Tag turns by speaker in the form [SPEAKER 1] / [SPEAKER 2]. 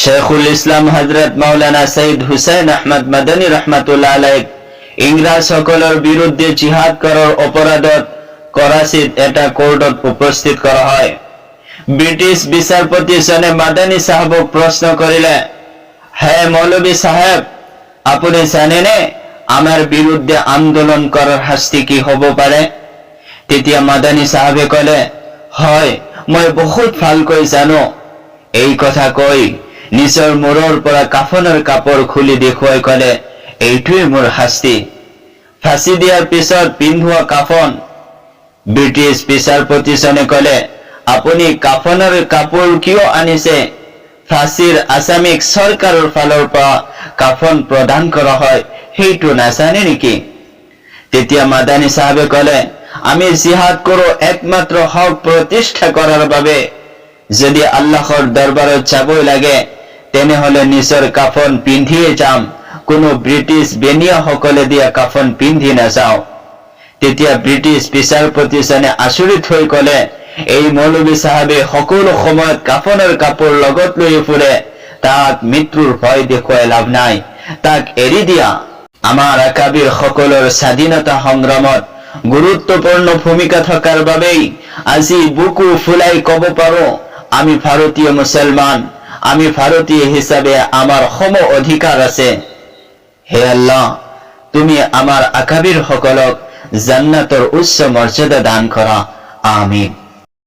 [SPEAKER 1] शेखुल इस्लाम हजरत मौलाना सईद हुसैन अहमद मदनी रहमतुल्लाह आलैह इंग्राज सकলৰ বিৰুদ্ধে জিহাদ কৰাৰ অপৰাধত কৰাচিত এটা কোৰ্টত উপস্থিত কৰা হয়। ব্ৰিটিছ বিচাৰপতিজনে মাদানী সাহেবক প্ৰশ্ন কৰিলে, হে মৌলবী সাহেব, আপুনি জানেনে আমাৰ বিৰুদ্ধে আন্দোলন কৰাৰ শাস্তি কি হ'ব পাৰে? তেতিয়া মাদানী সাহেবে ক'লে, হয়, মই বহুত ভালকৈ জানো। এই কথা কৈ নিজৰ মূৰৰ পৰা কাফনৰ কাপোৰ খুলি দেখুৱাই ক'লে, এইটোৱে মোৰ শাস্তি। ফাঁচি দিয়াৰ পিছত পিন্ধোৱা কাফন। ব্ৰিটিছ বিচাৰপতিজনে ক'লে, আপুনি কাফনৰ কাপোৰ কিয় আনিছে? ফাঁচীৰ আসামিক চৰকাৰৰ ফালৰ পৰা কাফন প্ৰদান কৰা হয়, সেইটো নাজানে নেকি? তেতিয়া মাদানী সাহেবে ক'লে, আমি জিহাদ কৰো একমাত্ৰ হক প্ৰতিষ্ঠা কৰাৰ বাবে। যদি আল্লাহৰ দৰবাৰত যাবই লাগে তেনেহলে নিজৰ কাফন পিন্ধিয়ে যাম, কোনো ব্ৰিটিছ বেনিয়াসকলে দিয়া কাফন পিন্ধি নাযাওঁ। তেতিয়া ব্ৰিটিছ বিচাৰপতিজনে আচৰিত হৈ ক'লে, এই মৌলবী সাহেবে সকলো সময়ত কাফনৰ কাপোৰ লগত লৈ ফুৰে, তাক মৃত্যুৰ ভয় দেখুৱাই লাভ নাই, তাক এৰি দিয়া। আমাৰ আকাবিৰ সকলৰ স্বাধীনতা সংগ্ৰামত গুৰুত্বপূৰ্ণ ভূমিকা থকাৰ বাবেই আজি বুকু ফুলাই ক'ব পাৰো, আমি ভাৰতীয় মুছলমান, আমি ভাৰতীয় হিচাপে আমাৰ সম অধিকাৰ আছে। হে আল্লাহ, তুমি আমাৰ আকাবিৰ সকলক জান্নাতৰ উচ্চ মৰ্যাদা দান কৰা। আমিন।